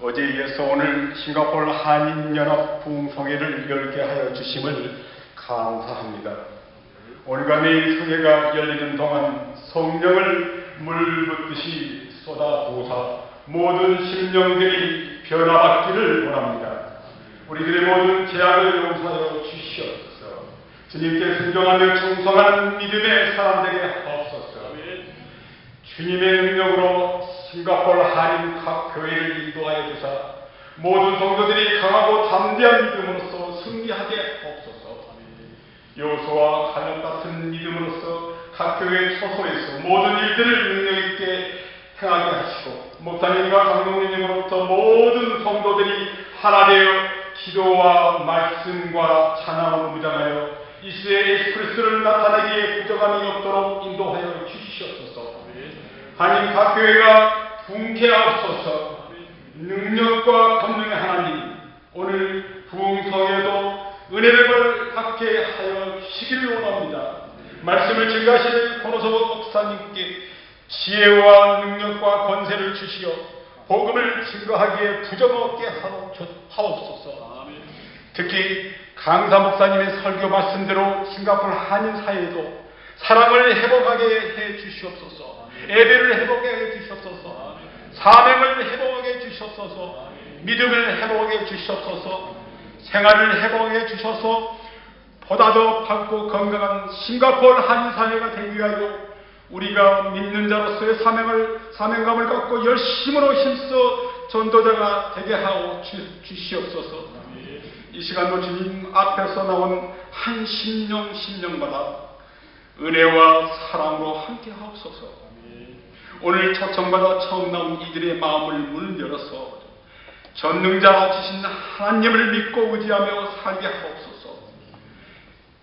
어제에 이어서 오늘 싱가포르 한인연합 부흥성회를 열게 하여 주심을 감사합니다. 오늘과 내일 성회가 열리는 동안 성령을 물붓듯이 쏟아부으사 모든 심령들이 변화받기를 원합니다. 우리들의 모든 죄악을 용서하여 주시옵소서. 주님께 순종하며 충성하는 믿음의 사람 되게 하옵소서. 주님의 능력으로 싱가포르 한인 각 교회를 인도하여 주사 모든 성도들이 강하고 담대한 믿음으로서 승리하게 하옵소서. 여호수아와 갈렙 같은 믿음으로서 각 교회 처소에서 모든 일들을 능력 있게 행하게 하시고, 목사님과 감독님으로부터 모든 성도들이 하나 되어 기도와 말씀과 찬양으로 무장하여 이 시대에 예수 그리스도를 나타내기에 부족함이 없도록 인도하여 주시옵소서. 한인 각 교회가 부흥케하옵소서. 능력과 권능의 하나님, 오늘 부흥성에도 은혜를 갖게 하여 주시기를 원합니다. 말씀을 증거하실 권호석 목사님께 지혜와 능력과 권세를 주시어 복음을 증거하기에 부정없게 하옵소서. 특히 강사 목사님의 설교 말씀대로 싱가포르 한인 사회에도 사랑을 회복하게 해 주시옵소서. 예배를 회복하게 해 주시옵소서. 사명을 회복하게 해 주시옵소서. 믿음을 회복하게 해 주시옵소서. 생활을 회복하게 해 주셔서 보다 더 밝고 건강한 싱가포르 한인 사회가 되기 위하여 우리가 믿는 자로서의 사명감을 갖고 열심으로 힘써 전도자가 되게 하고 주시옵소서. 이 시간도 주님 앞에서 나온 한 심령마다 은혜와 사랑으로 함께 하옵소서. 오늘 초청받아 처음 나온 이들의 마음을 문을 열어서 전능자 주신 하나님을 믿고 의지하며 살게 하옵소서.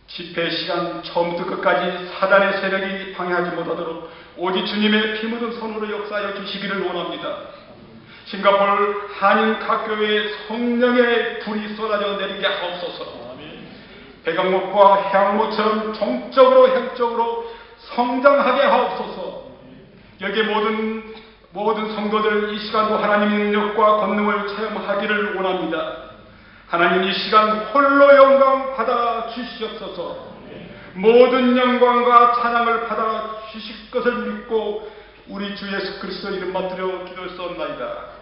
집회 시간 처음부터 끝까지 사단의 세력이 방해하지 못하도록 오직 주님의 피 묻은 손으로 역사하여 주시기를 원합니다. 싱가포르 한인 각 교회에 성령의 불이 쏟아져 내리게 하옵소서. 백악목과 해양목처럼 종적으로 형적으로 성장하게 하옵소서. 여기에 모든 성도들 이 시간도 하나님의 능력과 권능을 체험하기를 원합니다. 하나님, 이 시간 홀로 영광 받아 주시옵소서. 모든 영광과 찬양을 받아 주실 것을 믿고 우리 주 예수 그리스도 이름 받들어 기도했사옵나이다.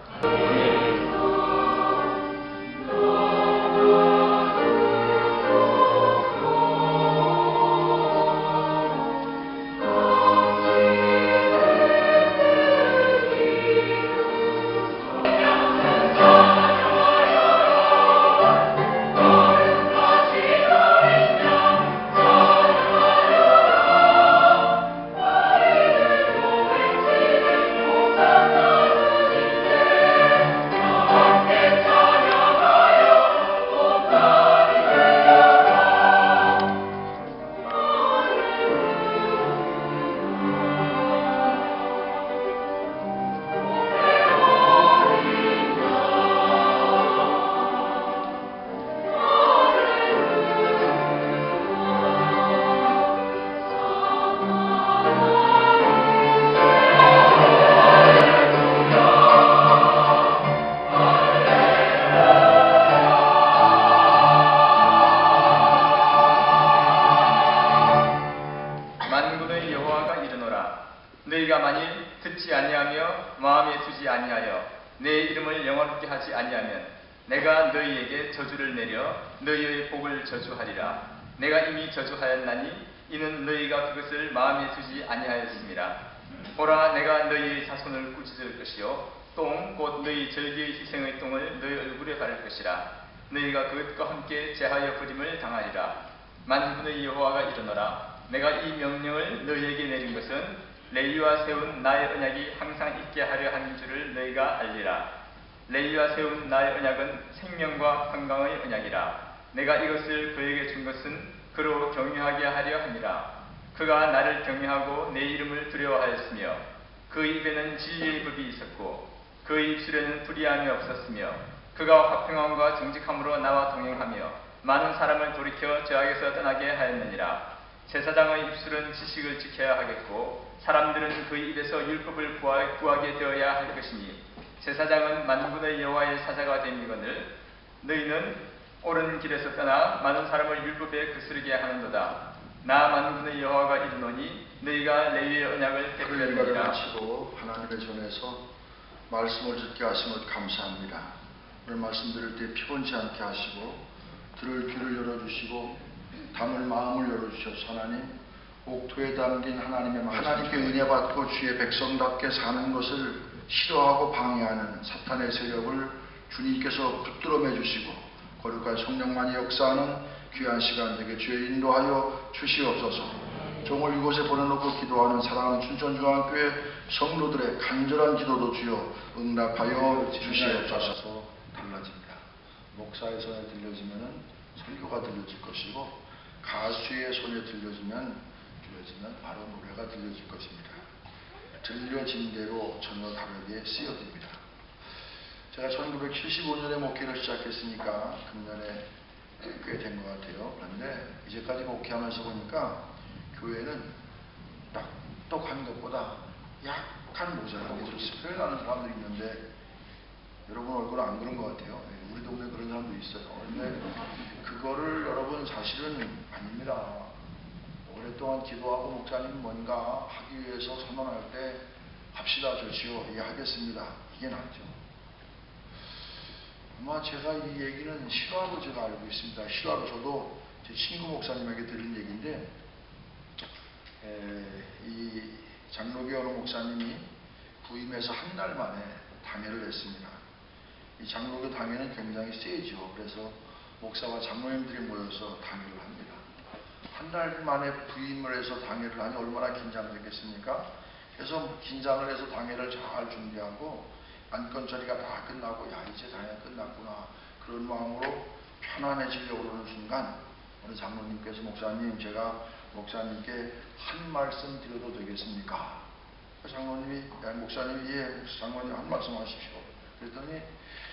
너희가 만일 듣지 아니하며 마음에 두지 아니하여 내 이름을 영원하게 하지 아니하면 내가 너희에게 저주를 내려 너희의 복을 저주하리라. 내가 이미 저주하였나니 이는 너희가 그것을 마음에 두지 아니하였습니다. 보라, 내가 너희의 자손을 꾸짖을 것이요 똥 곧 너희 절기의 희생의 똥을 너희 얼굴에 바를 것이라. 너희가 그것과 함께 제하여 버림을 당하리라. 만군의 여호와가 이르노라. 내가 이 명령을 너희에게 내린 것은 레위와 세운 나의 언약이 항상 있게 하려 하는 줄을 너희가 알리라. 레위와 세운 나의 언약은 생명과 건강의 언약이라. 내가 이것을 그에게 준 것은 그로 경유하게 하려 함이라. 그가 나를 경유하고 내 이름을 두려워하였으며 그 입에는 진리의 법이 있었고 그의 입술에는 불의함이 없었으며 그가 화평함과 정직함으로 나와 동행하며 많은 사람을 돌이켜 죄악에서 떠나게 하였느니라. 제사장의 입술은 지식을 지켜야 하겠고 사람들은 그의 입에서 율법을 구하게 되어야 할 것이니 제사장은 만군의 여호와의 사자가 됨이거늘 너희는 옳은 길에서 떠나 많은 사람을 율법에 거스르게 하는도다. 나 만군의 여호와가 이르노니 너희가 레위의 언약을 깨뜨렸느니라. 마치고 하나님의 전에서 말씀을 듣게 하신 것 감사합니다. 오늘 말씀 들을 때 피곤치 않게 하시고 들을 귀를 열어주시고 담을 마음을 열어주셔서 하나님 옥토에 담긴 하나님의 말씀, 하나님께 은혜 받고 주의 백성답게 사는 것을 싫어하고 방해하는 사탄의 세력을 주님께서 붙들어 매주시고 거룩한 성령만이 역사하는 귀한 시간 되게 주의 인도하여 주시옵소서. 종을 이곳에 보내놓고 기도하는 사랑하는 춘천중앙교회 성도들의 간절한 기도도 주여 응답하여 주시옵소서. 달라집니다. 목사의 손에 들려지면 설교가 들려질 것이고 가수의 손에 들려지면 바로 노래가 들려질 것입니다. 들려진 대로 전혀 다르게 쓰여집니다. 제가 1975년에 목회를 시작했으니까 금년에 꽤 된 것 같아요. 그런데 이제까지 목회하면서 보니까 교회는 똑똑한 것보다 약간 모자라게 좀 스펠나는 사람들이 있는데 여러분 얼굴은 안 그런 것 같아요. 우리 동네 그런 사람도 있어요. 그런데 그거를 여러분 사실은 아닙니다. 오랫동안 기도하고 목사님 뭔가 하기 위해서 선언할 때 합시다 좋지요. 예 하겠습니다. 이게 낫죠. 아마 제가 이 얘기는 실화로 제가 알고 있습니다. 실화로 저도 제 친구 목사님에게 들은 얘기인데 이 장로교 어느 목사님이 부임해서 한 달 만에 당회를 했습니다. 이 장로교 당회는 굉장히 세죠. 그래서 목사와 장로님들이 모여서 당회를 합니다. 한 달 만에 부임을 해서 당회를 하니 얼마나 긴장되겠습니까? 그래서 긴장을 해서 당회를 잘 준비하고 안건 처리가 다 끝나고 야 이제 당회가 끝났구나 그런 마음으로 편안해지려고 그러는 순간 어느 장로님께서 목사님 제가 목사님께 한 말씀 드려도 되겠습니까? 장로님이 목사님이 예 장로님 한 말씀 하십시오. 그랬더니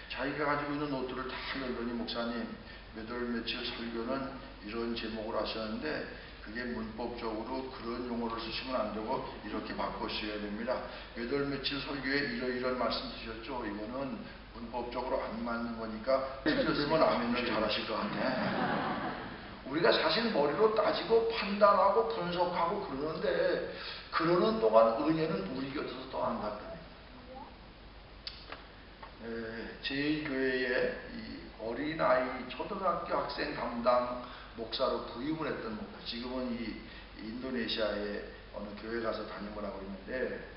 자기가 가지고 있는 노트를 다 열더니 목사님 몇 월 며칠 설교는 이런 제목을 하셨는데 그게 문법적으로 그런 용어를 쓰시면 안 되고 이렇게 바꾸셔야 됩니다. 몇 월 며칠 설교에 이런 말씀 주셨죠. 이거는 문법적으로 안 맞는 거니까 틀렸으면 아멘을 잘하실 것 같아. 우리가 사실 머리로 따지고 판단하고 분석하고 그러는데 그러는 동안 은혜는 우리 곁에서 떠난다거든요. 제1교회에 이 어린아이 초등학교 학생 담당 목사로 부임을 했던 목사, 지금은 이 인도네시아의 어느 교회 가서 담임을 하고 있는데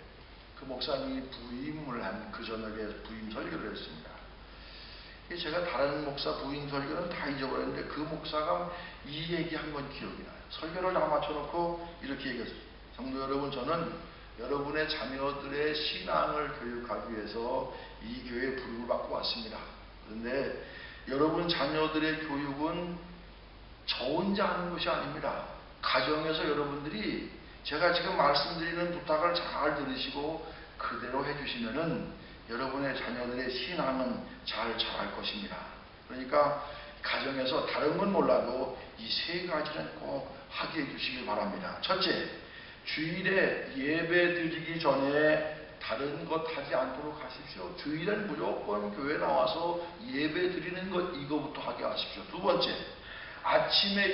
그 목사님이 부임을 한 그 저녁에 부임 설교를 했습니다. 제가 다른 목사 부임 설교는 다 잊어버렸는데 그 목사가 이 얘기한 건 기억이 나요. 설교를 다 맞춰놓고 이렇게 얘기했어요. 성도 여러분, 저는 여러분의 자녀들의 신앙을 교육하기 위해서 이 교회에 부름을 받고 왔습니다. 그런데 여러분 자녀들의 교육은 저 혼자 하는 것이 아닙니다. 가정에서 여러분들이 제가 지금 말씀드리는 부탁을 잘 들으시고 그대로 해주시면은 여러분의 자녀들의 신앙은 잘 자랄 것입니다. 그러니까 가정에서 다른 건 몰라도 이 세 가지는 꼭 하게 해주시길 바랍니다. 첫째, 주일에 예배 드리기 전에 다른 것 하지 않도록 하십시오. 주일엔 무조건 교회 나와서 예배 드리는 것 이거부터 하게 하십시오. 두 번째, 아침에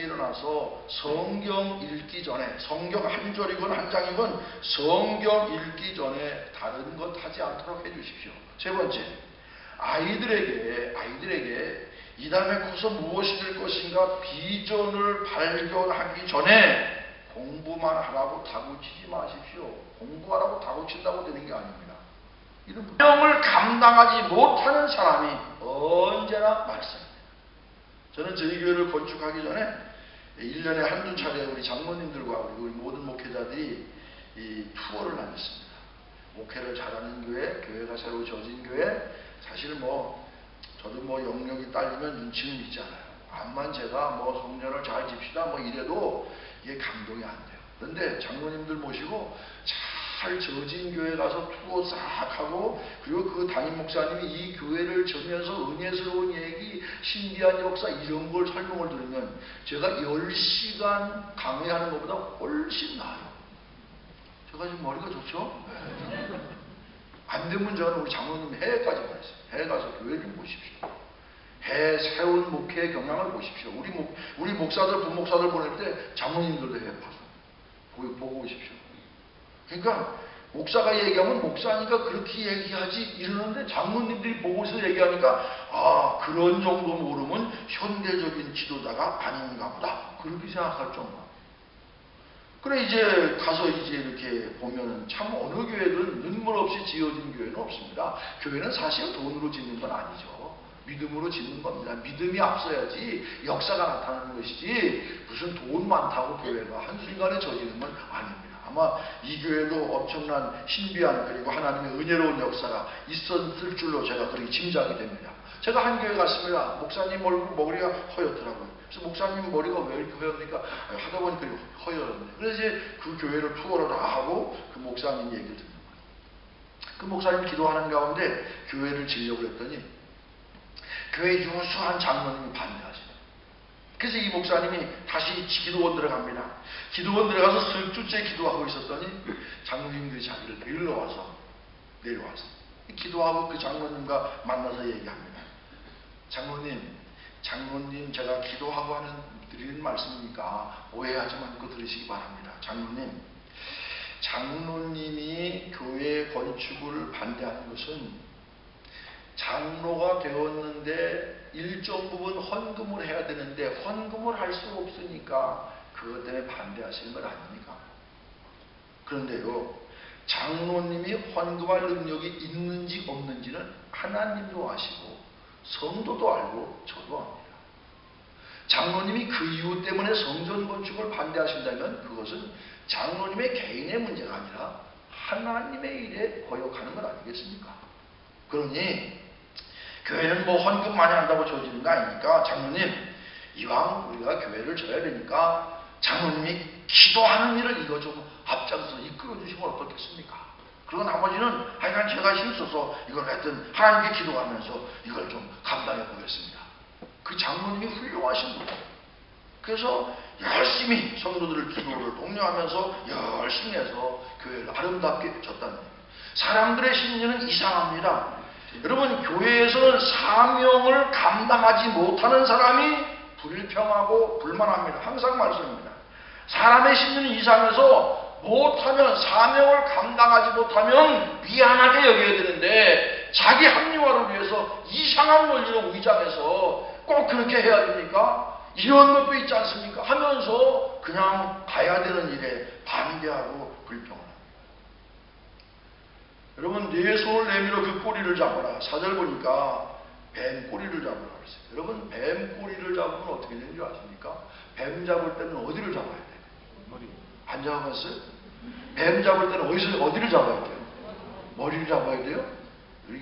일어나서 성경 읽기 전에 성경 한 절이건 한 장이건 성경 읽기 전에 다른 것 하지 않도록 해주십시오. 세 번째, 아이들에게 이 다음에 커서 무엇이 될 것인가 비전을 발견하기 전에 공부만 하라고 다구치지 마십시오. 공부하라고 다구친다고 되는 게 아닙니다. 이런 사명을 감당하지 못하는 사람이 언제나 말썽입니다. 저는 저희 교회를 건축하기 전에 1년에 한두 차례 우리 장로님들과 우리 모든 목회자들이 이 투어를 다녔습니다. 목회를 잘하는 교회, 교회가 새로 져진 교회, 사실 저도 영역이 딸리면 눈치는 있잖아요. 암만 제가 성전을 잘 집시다 이래도 이게 감동이 안 돼요. 그런데 장로님들 모시고 잘 져진 교회 가서 투어 싹 하고, 그리고 그 담임 목사님이 이 교회를 저면서 은혜스러운 얘기, 신비한 역사 이런 걸 설명을 들으면 제가 10시간 강의하는 것보다 훨씬 나아요. 제가 지금 머리가 좋죠? 네. 안 되면 저는 우리 장로님 해외까지 가있어요. 해외 가서 교회 좀 보십시오. 해외 세운 목회의 경향을 보십시오. 우리 목사들, 부목사들 보낼 때 장로님들도 해외 봐서 보고 오십시오. 그러니까 목사가 얘기하면 목사니까 그렇게 얘기하지 이러는데 장로님들이 보고서 얘기하니까 그런 정도 모르면 현대적인 지도자가 아닌가 보다 그렇게 생각할 정도. 그래 이제 가서 이렇게 보면은 참 어느 교회든 눈물 없이 지어진 교회는 없습니다. 교회는 사실 돈으로 짓는 건 아니죠. 믿음으로 짓는 겁니다. 믿음이 앞서야지 역사가 나타나는 것이지 무슨 돈 많다고 교회가 한순간에 져지는 건 아닙니다. 아마 이 교회도 엄청난 신비한 그리고 하나님의 은혜로운 역사가 있었을 줄로 제가 그렇게 짐작이 됩니다. 제가 한 교회 갔습니다. 목사님 머리가 허옇더라고요. 그래서 목사님 머리가 왜 이렇게 허엽니까? 하다 보니 그리고 허였네. 그래서 이제 그 교회를 투어를 다 하고 그 목사님 얘기를 듣는 거예요. 그 목사님 기도하는 가운데 교회를 지려고 했더니 교회 유수한 장로님이 반대하시네요. 그래서 이 목사님이 다시 기도원 들어갑니다. 기도원 들어가서 석 주째 기도하고 있었더니 장로님들이 자기를 내려와서 기도하고 그 장로님과 만나서 얘기합니다. 장로님 제가 기도하고 드리는 말씀이니까 오해하지 말고 들으시기 바랍니다. 장로님이 교회 건축을 반대하는 것은 장로가 되었는데 일정 부분 헌금을 해야 되는데 헌금을 할 수 없으니까 그것 때문에 반대하시는 것 아닙니까? 그런데요, 장로님이 헌금할 능력이 있는지 없는지는 하나님도 아시고 성도도 알고 저도 압니다. 장로님이 그 이유 때문에 성전 건축을 반대하신다면 그것은 장로님의 개인의 문제가 아니라 하나님의 일에 거역하는 것 아니겠습니까? 그러니 교회는 헌금 많이 한다고 줘지는 거 아니니까 장로님, 이왕 우리가 교회를 져야 되니까 장로님이 기도하는 일을 이거 좀 앞장서 이끌어 주시면 어떻겠습니까? 그리고 나머지는 하여간 제가 힘써서 이걸 하여튼 하나님께 기도하면서 이걸 좀 감당해 보겠습니다. 그 장로님이 훌륭하신 분. 그래서 열심히 성도들을 기도를 독려하면서 열심히 해서 교회를 아름답게 졌다는 거예요. 사람들의 심리는 이상합니다. 여러분, 교회에서는 사명을 감당하지 못하는 사람이 불평하고 불만합니다. 항상 말씀입니다. 사람의 심리는 이상해서 못하면, 사명을 감당하지 못하면 미안하게 여겨야 되는데 자기 합리화를 위해서 이상한 논리로 위장해서 꼭 그렇게 해야 됩니까? 이런 것도 있지 않습니까? 하면서 그냥 가야 되는 일에 반대하고 불평을 합니다. 여러분, 네 손을 내밀어 그 꼬리를 잡아라. 4절 보니까 뱀 꼬리를 잡으라 그랬어요. 여러분, 뱀 꼬리를 잡으면 어떻게 되는 줄 아십니까? 뱀 잡을 때는 어디를 잡아야 돼요? 머리. 안 잡아봤어요? 뱀 잡을 때는 어디를 잡아야 돼요? 머리를 잡아야 돼요?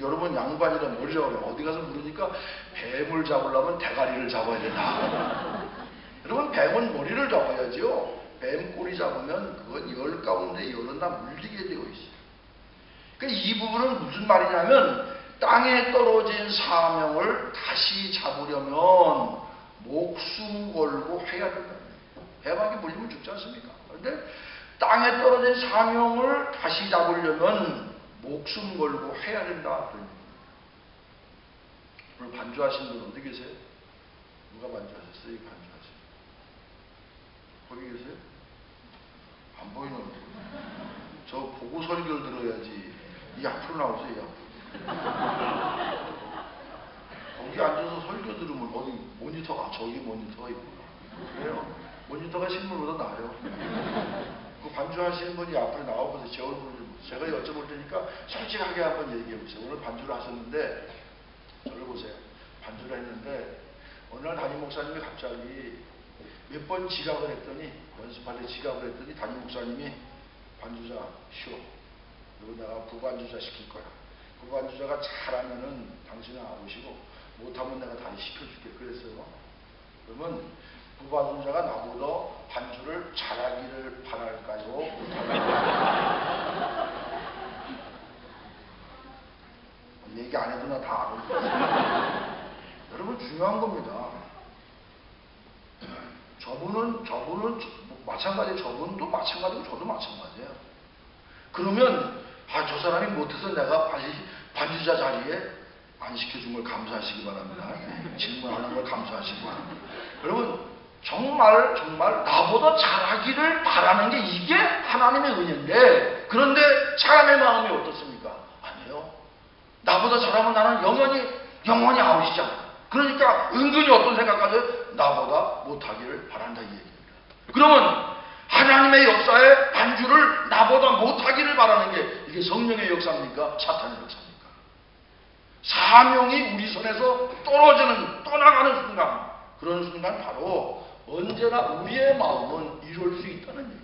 여러분, 양반이라 머리 잡아요. 어디 가서 물으니까 뱀을 잡으려면 대가리를 잡아야 된다. 여러분, 뱀은 머리를 잡아야죠. 뱀 꼬리 잡으면 그건 열 가운데 열은 다 물리게 되어 있어요. 이 부분은 무슨 말이냐면 땅에 떨어진 사명을 다시 잡으려면 목숨 걸고 해야 된다. 뱀에게 물리면 죽지 않습니까? 그런데 땅에 떨어진 사명을 다시 잡으려면 목숨 걸고 해야 된다. 오늘 반주하신 분 어디 계세요? 누가 반주하셨어요? 반주하세요? 거기 계세요? 안 보이는 저 보고 설교를 들어야지. 이 앞으로 나오세요. 이 앞으로. 여기 앉아서 설교 들으면 어디 모니터가 저기 모니터가 있구나. 그래요. 모니터가 실물보다 나아요. 그 반주하시는 분이 앞으로 나와보세요. 제 얼굴을 좀 보세요. 제가 여쭤볼 테니까 솔직하게 한번 얘기해 보세요. 오늘 반주를 하셨는데 저를 보세요. 반주를 했는데 어느 날 담임 목사님이 갑자기 몇 번 지각을 했더니 연습할 때 지각을 했더니 담임 목사님이 반주자 쉬어. 그리고 내가 부반주자 시킬 거야. 부반주자가 잘하면은 당신은 아웃이고 못하면 내가 다시 시켜줄게. 그랬어요. 그러면 부반주자가 나보다 반주를 잘하기를 바랄까요? 못할까요? 얘기 안 해도 나 다 알아. 여러분 중요한 겁니다. 저분은 마찬가지, 저분도 마찬가지고 저도 마찬가지예요. 그러면 저 사람이 못해서 내가 반주자 자리에 안 시켜준 걸 감사하시기 바랍니다. 질문하는 걸 감사하시기 바랍니다. 여러분 정말 나보다 잘하기를 바라는 게 이게 하나님의 은혜인데, 그런데 사람의 마음이 어떻습니까? 아니에요. 나보다 잘하면 나는 영원히 아웃이잖아. 그러니까 은근히 어떤 생각까지 나보다 못하기를 바란다 이 얘기입니다. 그러면 하나님의 역사에 반주를 나보다 못하기를 바라는 게 이게 성령의 역사입니까? 사탄의 역사입니까? 사명이 우리 손에서 떠나가는 순간, 그런 순간 바로 언제나 우리의 마음은 이룰 수 있다는 얘기예요.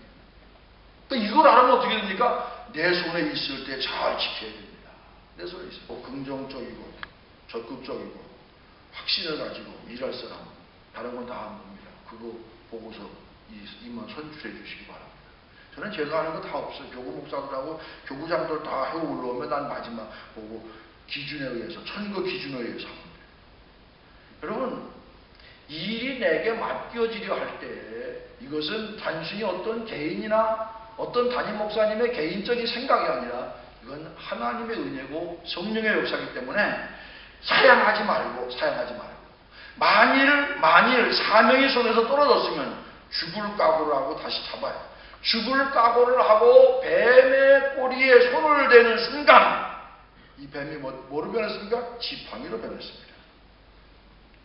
그러니까 이걸 알면 어떻게 됩니까? 내 손에 있을 때 잘 지켜야 됩니다. 내 손에 있어요. 긍정적이고 적극적이고 확신을 가지고 일할 사람, 다른 건 다 안 봅니다. 그거 보고서 이만 선출해 주시기 바랍니다. 저는 제가 하는 거 다 없어요. 교구 목사들하고 교구장들 다 해고 올라오면 난 마지막 보고 기준에 의해서, 천거 기준에 의해서 합니다. 여러분, 일이 내게 맡겨지려 할 때 이것은 단순히 어떤 개인이나 어떤 담임 목사님의 개인적인 생각이 아니라 이건 하나님의 은혜고 성령의 역사이기 때문에 사양하지 말고 만일 사명이 손에서 떨어졌으면 죽을 각오를 하고 다시 잡아요. 죽을 각오를 하고 뱀의 꼬리에 손을 대는 순간 이 뱀이 뭐로 변했습니까? 지팡이로 변했습니다.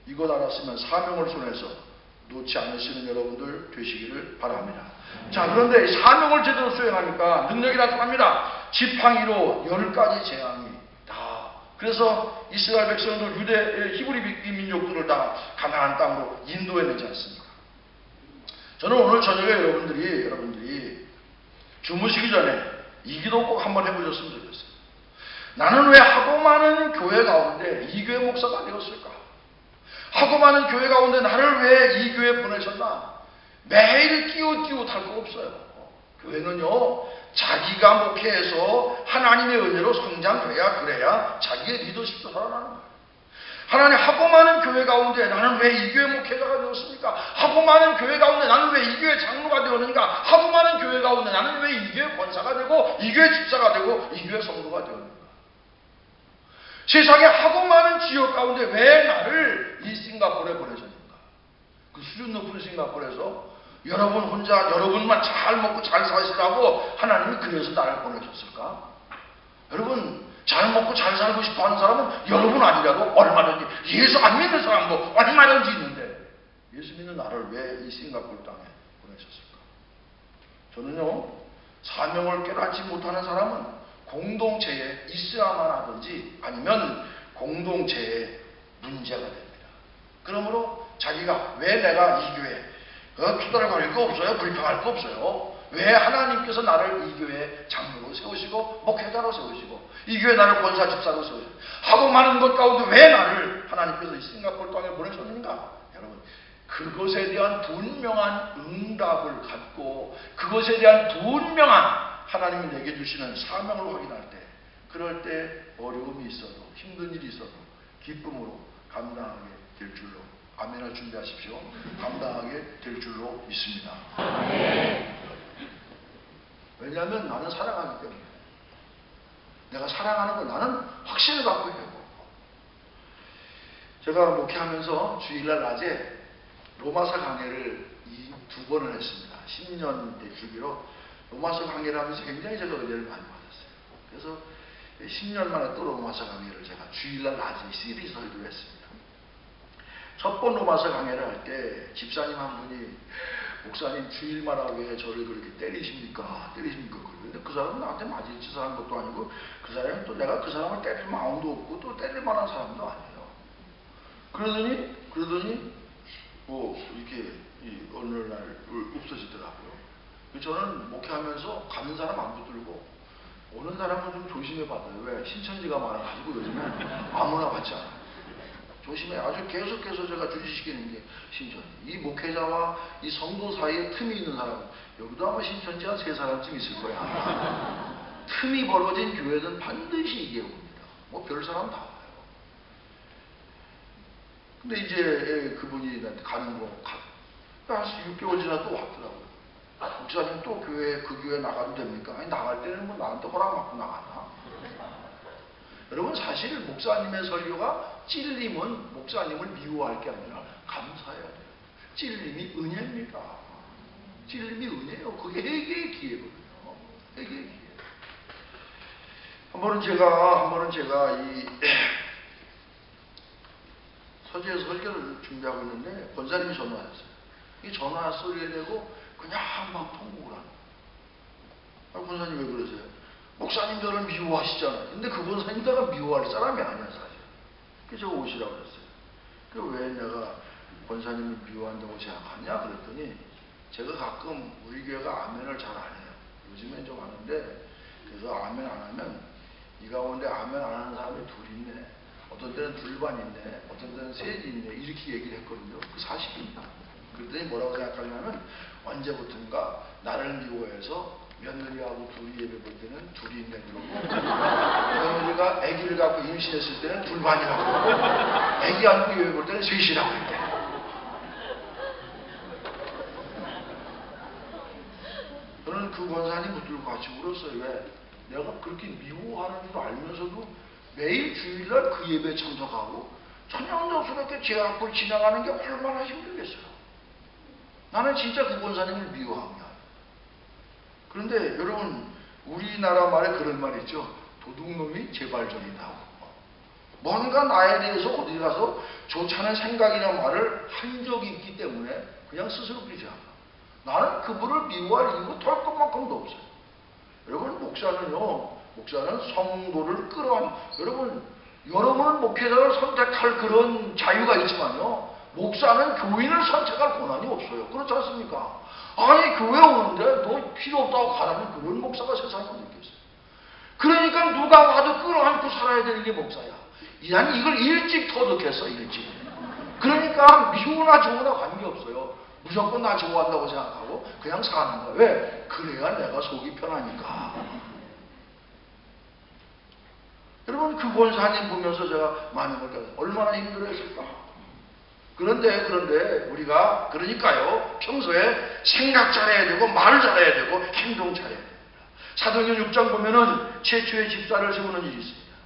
이것 알았으면 사명을 손에서 놓지 않으시는 여러분들 되시기를 바랍니다. 자, 그런데 사명을 제대로 수행하니까 능력이 나타납니다. 지팡이로 10가지 재앙이 다. 그래서 이스라엘 백성들, 유대 히브리 민족들을 다 가나안 땅으로 인도해내지 않습니까? 저는 오늘 저녁에 여러분들이 주무시기 전에 이 기도 꼭 한번 해보셨으면 좋겠어요. 나는 왜 하고 많은 교회 가운데 이 교회 목사가 되었을까? 하고 많은 교회 가운데 나를 왜 이 교회에 보내셨나? 매일 끼웃할 거 없어요. 교회는요, 자기가 목회해서 하나님의 은혜로 성장돼야, 그래야 자기의 리더십도 살아나는 거예요. 하나님, 하고 많은 교회 가운데 나는 왜 이 교회 목회자가 되었습니까? 하고 많은 교회 가운데 나는 왜 이 교회 장로가 되었는가? 하고 많은 교회 가운데 나는 왜 이 교회 권사가 되고 이 교회 집사가 되고 이 교회 성도가 되었는가? 세상에 하고 많은 지역 가운데 왜 나를 이 싱가포르에 보내셨는가? 그 수준 높은 싱가포르에서 여러분만 잘 먹고 잘 사시라고 하나님이 그래서 나를 보내셨을까? 여러분, 잘 먹고 잘 살고 싶어 하는 사람은 여러분 아니라도 얼마든지, 예수 안 믿는 사람도 얼마든지 있는데 예수 믿는 나를 왜 이 싱가포르 땅에 보내셨을까? 저는요, 사명을 깨닫지 못하는 사람은 공동체에 있어야만 하든지 아니면 공동체에 문제가 됩니다. 그러므로 자기가 왜 내가 이 교회에 투덜거릴 거 없어요? 불평할 거 없어요? 왜 하나님께서 나를 이 교회에 장로로 세우시고 목회자로 세우시고 이 교회 나를 권사 집사로 세우시고 하고 많은 것 가운데 왜 나를 하나님께서 이 싱가포르 땅에 보내셨는가? 여러분, 그것에 대한 분명한 응답을 갖고 그것에 대한 분명한 하나님이 내게 주시는 사명을 확인할 때, 그럴 때 어려움이 있어도 힘든 일이 있어도 기쁨으로 감당하게 될 줄로, 아멘을 준비하십시오. 감당하게 될 줄로 믿습니다. 왜냐하면 나는 사랑하기 때문에. 내가 사랑하는 걸 나는 확신을 갖고 있는 거고. 제가 목회하면서 주일날 낮에 로마서 강해를 2번을 했습니다. 10년 주기로 로마서 강의를 하면서 굉장히 제가 은혜를 많이 받았어요. 그래서 10년 만에 또 로마서 강의를 제가 주일날 낮에 시리즈 설교를 했습니다. 첫 번 로마서 강해를 할 때 집사님 한 분이 목사님 주일마다 왜 저를 그렇게 때리십니까? 그런데 그 사람은 나한테 맞을 짓을 한 것도 아니고 그 사람은 또 내가 그 사람을 때릴 마음도 없고 또 때릴 만한 사람도 아니에요. 그러더니 뭐 이렇게 어느 날 없어지더라고요. 저는 목회하면서 가는 사람 안 붙들고 오는 사람은 좀 조심해 받아요. 왜? 신천지가 많아가지고 요즘엔 아무나 받지 않아요. 조심해. 아주 계속해서 제가 주지시키는 게 신천지. 이 목회자와 이 성도 사이에 틈이 있는 사람, 여기도 아마 신천지 한 3사람쯤 있을 거야. 틈이 벌어진 교회는 반드시 이게 옵니다. 뭐 별 사람 다 와요. 근데 이제 그분이 나한테 가는 거, 한 6개월 지나 또 왔더라고요. 목사님 또 그 교회 나가도 됩니까? 아니, 나갈 때는 뭐 나한테 허락받고 나가나? 여러분, 사실 목사님의 설교가 찔림은 목사님을 미워할 게 아니라 감사해야 돼요. 찔림이 은혜입니다. 찔림이 은혜예요. 그게 회개의 기회거든요. 회개의 기회. 한 번은 제가 이 서재에서 설교를 준비하고 있는데 권사님이 전화하셨어요. 이 전화 소리에 대고 그냥 막 통곡을 하는 거예요. 권사님 왜 그러세요? 목사님 저를 미워하시잖아요. 근데 그 권사님 내가 미워할 사람이 아니야 사실. 그래서 제가 오시라고 그랬어요. 왜 내가 권사님을 미워한다고 생각하냐 그랬더니 제가 가끔 우리 교회가 아멘을 잘 안 해요. 요즘엔 좀 하는데 그래서 아멘 안 하면 이 가운데 아멘 안 하는 사람이 둘 있네. 어떤 때는 둘반 있네. 어떤 때는 셋이 있네. 이렇게 얘기를 했거든요. 그 사실입니다. 그랬더니 뭐라고 생각하냐면 언제부턴가 나를 미워해서 며느리하고 둘이 예배 볼 때는 둘이 있네 그러고 며느리가 아기를 갖고 임신했을 때는 둘반이라고 그러고 아기 안고 예배 볼 때는 셋이라고 했대. 저는 그 권사님 붙들고 같이 울었어요. 왜? 내가 그렇게 미워하는 줄 알면서도 매일 주일날 그 예배에 참석하고 천연덕스럽게 제 앞을 지나가는 게 얼마나 힘들겠어요. 나는 진짜 그 권사님을 미워합니다. 그런데 여러분, 우리나라 말에 그런 말 있죠. 도둑놈이 제발전이다. 뭔가 나에 대해서 어디 가서 좋지 않은 생각이나 말을 한 적이 있기 때문에 그냥 스스로 그러지 않아. 나는 그분을 미워할 이유가 털 것만큼도 없어요. 여러분, 목사는 성도를 끌어안, 여러분은 목회자를 선택할 그런 자유가 있지만요, 목사는 교인을 선택할 권한이 없어요. 그렇지 않습니까? 아니, 교회 오는데 너 필요 없다고 가라는 그런 목사가 세상에 어디 있겠어요. 그러니까 누가 와도 끌어안고 살아야 되는 게 목사야. 난 이걸 일찍 터득했어, 일찍. 그러니까 미우나 좋으나 관계없어요. 무조건 나 좋아한다고 생각하고 그냥 사는 거야. 왜? 그래야 내가 속이 편하니까. 여러분, 그 권사님 보면서 제가 많은 걸 깨달았어요. 얼마나 힘들었을까. 그런데 우리가 그러니까요, 평소에 생각 잘해야 되고 말 잘해야 되고 행동 잘해야 됩니다. 사도행전 6장 보면은 최초의 집사를 세우는 일이 있습니다.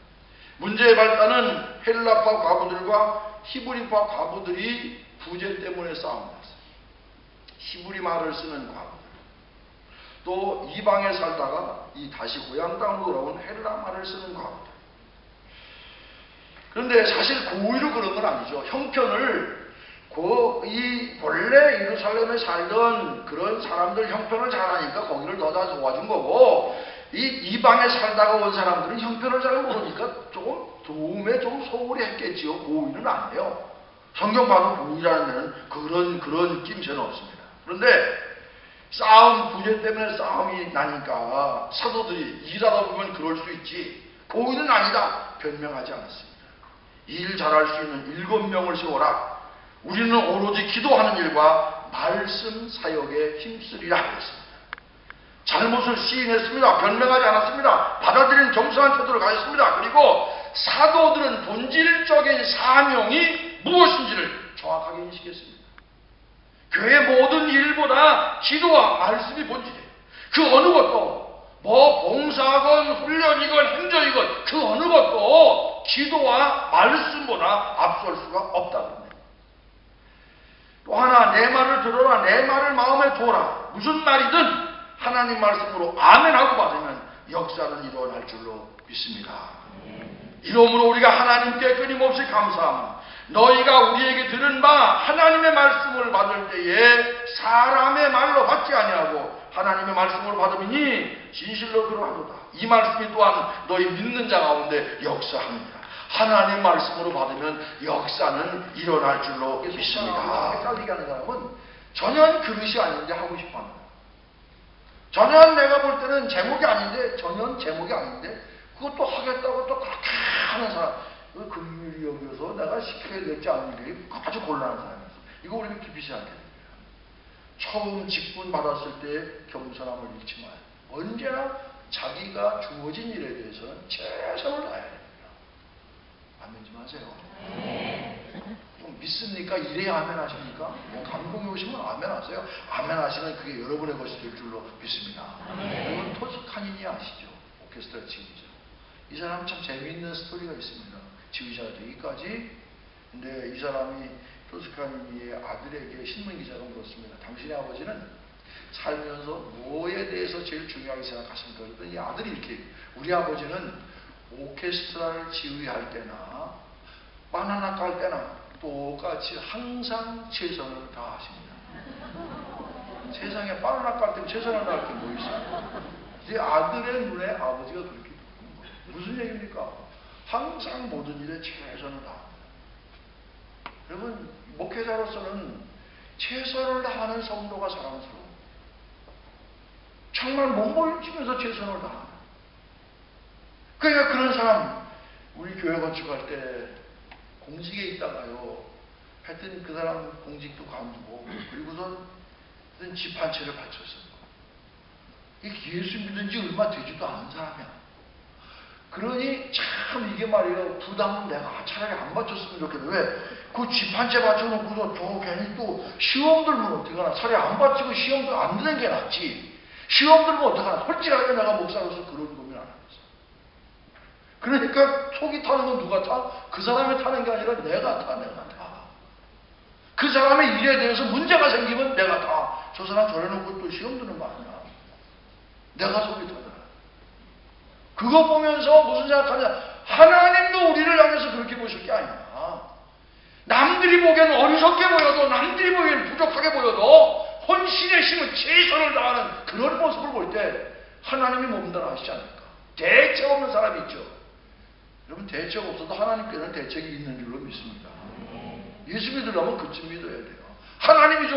문제의 발단은 헬라파 과부들과 히브리파 과부들이 부재 때문에 싸움을 했어요. 히브리 말을 쓰는 과부들, 또 이방에 살다가 다시 고향 땅으로 돌아온 헬라 말을 쓰는 과부들. 그런데 사실 고의로 그런 건 아니죠. 형편을 본래 예루살렘에 살던 그런 사람들 형편을 잘하니까 거기를 더 도와준 거고, 이방에 살다가 온 사람들은 형편을 잘 모르니까 조금 도움에 좀 소홀히 했겠지요. 고의는 아니에요. 성경 봐도 고의라는 데는 그런 낌새는 없습니다. 그런데 부재 때문에 싸움이 나니까 사도들이 일하다 보면 그럴 수 있지, 고의는 아니다 변명하지 않았습니다. 일 잘할 수 있는 7명을 세워라. 우리는 오로지 기도하는 일과 말씀 사역에 힘쓰리라 하였습니다. 잘못을 시인했습니다. 변명하지 않았습니다. 받아들인 겸손한 태도를 가졌습니다. 그리고 사도들은 본질적인 사명이 무엇인지를 정확하게 인식했습니다. 교회 모든 일보다 기도와 말씀이 본질이에요. 그 어느 것도 봉사건 훈련이건 행정이건 그 어느 것도 기도와 말씀보다 앞설 수가 없다는 겁니다. 또 하나, 내 말을 들어라. 내 말을 마음에 두어라. 무슨 말이든 하나님 말씀으로 아멘하고 받으면 역사는 일어날 줄로 믿습니다. 이러므로 우리가 하나님께 끊임없이 감사하며 너희가 우리에게 들은 바 하나님의 말씀을 받을 때에 사람의 말로 받지 아니하고 하나님의 말씀을 받으니 진실로 그러하도다. 이 말씀이 또한 너희 믿는 자 가운데 역사합니다. 하나님의 말씀으로 받으면 역사는 일어날 줄로 믿습니다. 헷갈리게 하는 사람은 전혀 그릇이 아닌데 하고 싶어 합니다. 전혀 내가 볼 때는 제목이 아닌데, 전혀 제목이 아닌데 그것도 하겠다고 또 그렇게 하는 사람, 금일이 여기서 내가 시켜야 될지 않는 게 아주 곤란한 사람이었어. 이거 우리가 깊이 생각해야 됩니다. 처음 직분 받았을 때 겸손함을 잃지 마요. 언제나 자기가 주어진 일에 대해서는 최선을 다해야 됩니다. 아멘 좀 하세요. 좀 믿습니까? 이래야 아멘 하십니까? 감동이 오시면 아멘 하세요. 아멘 하시면 그게 여러분의 것이 될 줄로 믿습니다. 여러분 토스카니니 아시죠? 오케스트라 지휘자. 이 사람 참 재미있는 스토리가 있습니다. 지휘자가 되기까지. 근데 이 사람이 토스카니니의 아들에게 신문기자가 물었습니다. 당신의 아버지는 살면서 뭐에 대해서 제일 중요하게 생각하십니까? 그랬더니 이 아들이 이렇게, 우리 아버지는 오케스트라를 지휘할 때나 바나나 깔 때나 똑같이 항상 최선을 다하십니다. 세상에 바나나 깔 때는 최선을 다할 게 뭐 있어요? 이제 아들의 눈에 아버지가 그렇게 보는 거예요. 무슨 얘기입니까? 항상 모든 일에 최선을 다합니다. 여러분, 목회자로서는 최선을 다하는 성도가 사랑스러워. 정말 몸부림치면서 최선을 다합니다. 그러니까 그런 사람, 우리 교회 건축할 때 공직에 있다가요, 하여튼 그 사람 공직도 관두고, 그리고선 집 한 채를 바쳤어요. 예수 믿은 지 얼마 되지도 않은 사람이야. 그러니 참 이게 말이에요, 부담은 내가 차라리 안 바쳤으면 좋겠는데, 왜? 그 집 한 채 바쳐놓고서 저 괜히 또 시험 들면 어떡하나. 차라리 안 바치고 시험도 안 드는 게 낫지. 시험 들면 어떡하나. 솔직하게 내가 목사로서 그런 고민 안 하겠어. 그러니까 속이 타는 건 누가 타? 그 사람이 타는 게 아니라 내가 타. 그 사람의 일에 대해서 문제가 생기면 내가 타. 저 사람 저래놓고 또 시험 드는 거 아니야. 내가 속이 타잖아. 그거 보면서 무슨 생각하냐? 하나님도 우리를 향해서 그렇게 보실 게 아니야. 남들이 보기에는 어리석게 보여도, 남들이 보기에는 부족하게 보여도 혼신의 힘은 최선을 다하는 그런 모습을 볼 때 하나님이 몸담아 하시지 않을까? 대책 없는 사람이 있죠. 여러분, 대책 없어도 하나님께는 대책이 있는 줄로 믿습니다. 예수 믿으려면 그쯤 믿어야 돼요. 하나님이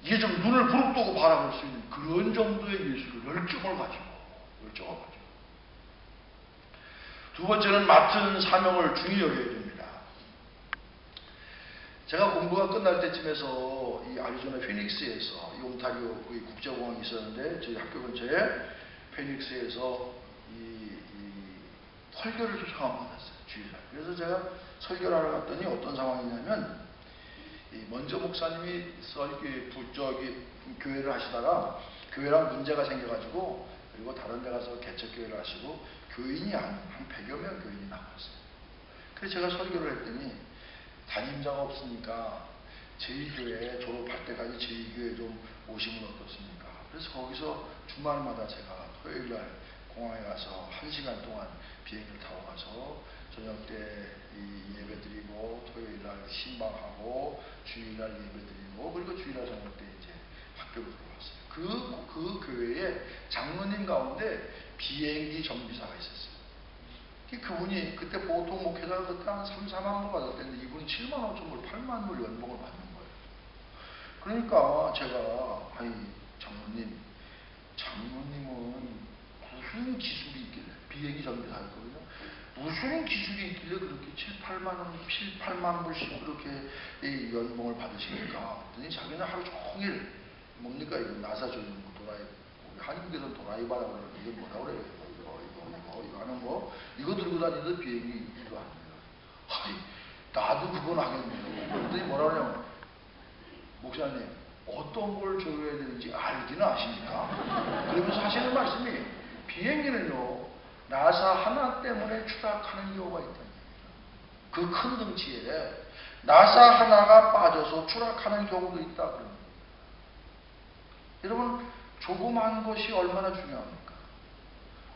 이게 좀 눈을 부릅뜨고 바라볼 수 있는 그런 정도의 예수를 열정을 가지고. 두 번째는 맡은 사명을 중히 여겨야 됩니다. 제가 공부가 끝날 때쯤에서 이 아리조나 피닉스에서 이 온타리오 국제공항이 있었는데, 저희 학교 근처에 피닉스에서 이 설교를 초청을 받았어요. 주일날. 그래서 제가 설교를 하러 갔더니 어떤 상황이냐면, 먼저 목사님이 교회를 하시다가 교회랑 문제가 생겨가지고, 그리고 다른 데 가서 개척교회를 하시고 교인이 한 100여 명 교인이 나왔어요. 그래서 제가 설교를 했더니, 담임자가 없으니까 저희 교회에 졸업할 때까지 저희 교회에 좀 오시면 어떻습니까? 그래서 거기서 주말마다 제가 토요일날 공항에 가서 1시간 동안 비행기를 타고 가서 저녁 때 예배 드리고, 토요일날 신방하고, 주일날 예배 드리고, 그리고 주일날 저녁 때 이제 학교로 들어왔어요. 그 교회에 장로님 가운데 비행기 정비사가 있었어요. 그분이 그때 보통 목회자가 그때 한 3, 4만 불 받을 때인데, 이분이 7만 5천 불, 8만 불 연봉을 받는 거예요. 그러니까 제가, 장로님은 무슨 기술이 있길래, 비행기 정비사였거든요. 무슨 기술이 있길래 그렇게 7, 8만 불씩 그렇게 연봉을 받으십니까? 그랬더니 자기는 하루 종일, 뭡니까, 이거 나사 조이는 거, 도라이, 한국에서는 도라이바라고 그러는데, 이게 뭐라 그래요? 이거 하는 거, 이거 들고 다니는 비행기 일도 안 해요. 나도 그건 하겠네요. 그랬더니 뭐라 그러냐면, 목사님, 어떤 걸 줘야 되는지 알기는 아십니까? 그러면서 하시는 말씀이, 비행기는요, 나사 하나 때문에 추락하는 경우가 있다는 얘기예요. 그 큰 덩치에 나사 하나가 빠져서 추락하는 경우도 있다 그럽니다. 여러분, 조그만 것이 얼마나 중요합니까?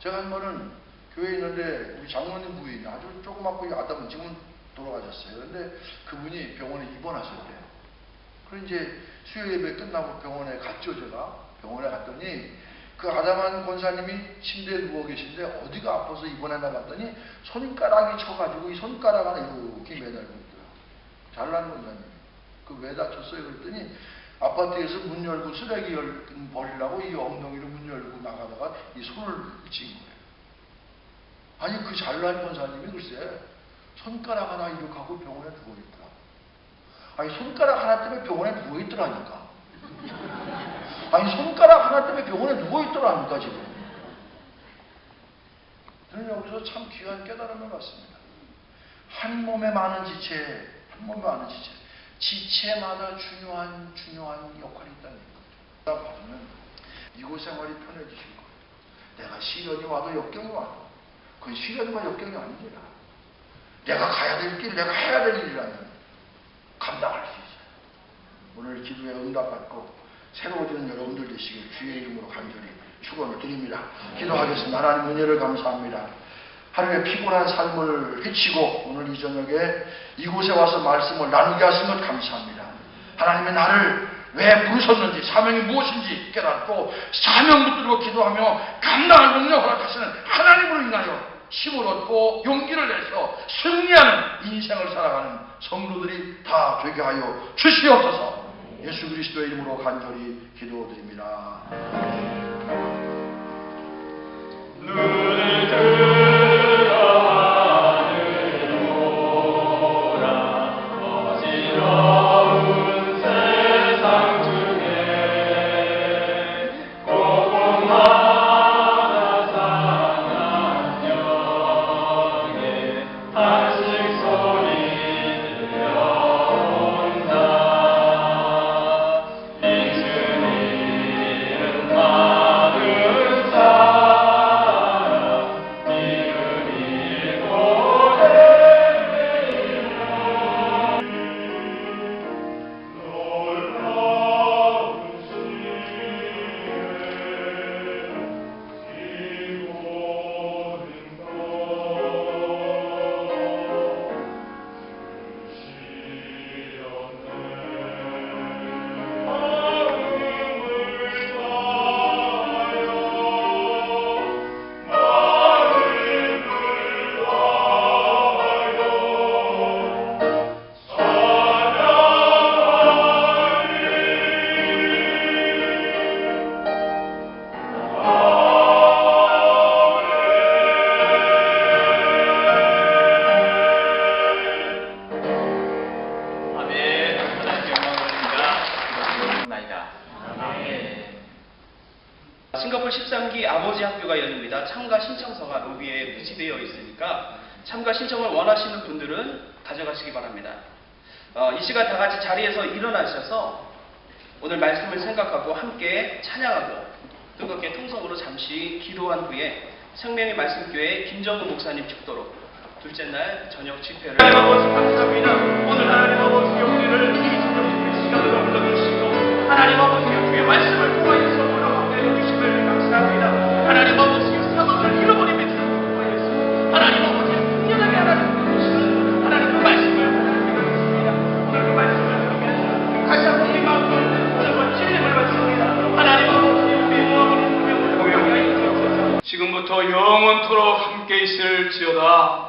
제가 한 번은 교회에 있는데 우리 장로님 부인 아주 조그맣고 야담은, 지금 돌아가셨어요. 근데 그분이 병원에 입원하셨대요. 그리고 이제 수요 예배 끝나고 병원에 갔죠. 제가 병원에 갔더니 그 아담한 권사님이 침대에 누워 계신데 어디가 아파서 입원했나 봤더니 손가락이 쳐가지고 이 손가락 하나 이렇게 매달고 있더라고요. 잘난 권사님. 그 왜 다쳤어요? 그랬더니 아파트에서 문 열고 쓰레기 버리려고 이 엉덩이로 문 열고 나가다가 이 손을 친 거예요. 아니 그 잘난 권사님이 글쎄 손가락 하나 이렇게 하고 병원에 누워있더라. 아니 손가락 하나 때문에 병원에 누워있더라니까. 아니 손가락 하나 때문에 병원에 누워있더라니까 지금. 저는 여기서 참 귀한 깨달음을 받습니다. 한 몸에 많은 지체, 지체마다 중요한 역할이 있다는 거죠. 받으면 이곳 생활이 편해지실 거예요. 내가 시련이 와도 역경이 와도 그건 시련과 역경이 아니라 내가 가야 될 길, 내가 해야 될 일이라면 감당할 수 있어요. 오늘 기도에 응답받고 새로워지는 여러분들 되시길 주의 이름으로 간절히 축원을 드립니다. 기도하겠습니다. 하나님 은혜를 감사합니다. 하루의 피곤한 삶을 헤치고 오늘 이 저녁에 이곳에 와서 말씀을 나누게 하신 것 감사합니다. 하나님의 나를 왜 부르셨는지 사명이 무엇인지 깨닫고 사명 붙들고 기도하며 감당할 능력 허락하시는 하나님으로 인하여 힘을 얻고 용기를 내서 승리하는 인생을 살아가는 성도들이 다 되게 하여 주시옵소서. 예수 그리스도의 이름으로 간절히 기도드립니다. 눈을 들어 하늘 보라 어지러운 세상 중에 고공하나 상한 영에 탄식 소리 들려온다. 이스라엘은 많은 사람 이를 잃고 놀라운 시에 기고는 것 아멘. 하나님께 영광 돌립니다. 나이다. 아멘. 싱가포르 13기 아버지 학교가 열립니다. 참가 신청서가 로비에 비치되어 있으니까 참가 신청을 원하시는 분들은 가져가시기 바랍니다. 이 시간 다 같이 자리에서 일어나셔서 오늘 말씀을 생각하고 함께 찬양하고 뜨겁게 통성으로 잠시 기도한 후에 생명의 말씀교회 김정우 목사님 축도로 둘째 날 저녁 집회를 하나님 아버지 감사합니다. 오늘 하나님 아버지 우리를 이 저녁 집회 시간으로 불러주시고 하나님 아버지 주의 말씀을 통하여서 우리와 해주심을 감사합니다. 하나님 아버지 상황을 잃어버림에 통하여서 하나님 아버지 분명하게 하나님 불러주시는 하나님 그 말씀을 하나님 믿습니다. 오늘 그 말씀을 통해서 다시 한번 우리 마음을 오늘 진리를 받습니다. 하나님 아버지 우리의 마음을 보명하여 주옵소서. 지금부터 영원토록 함께 있을지어다.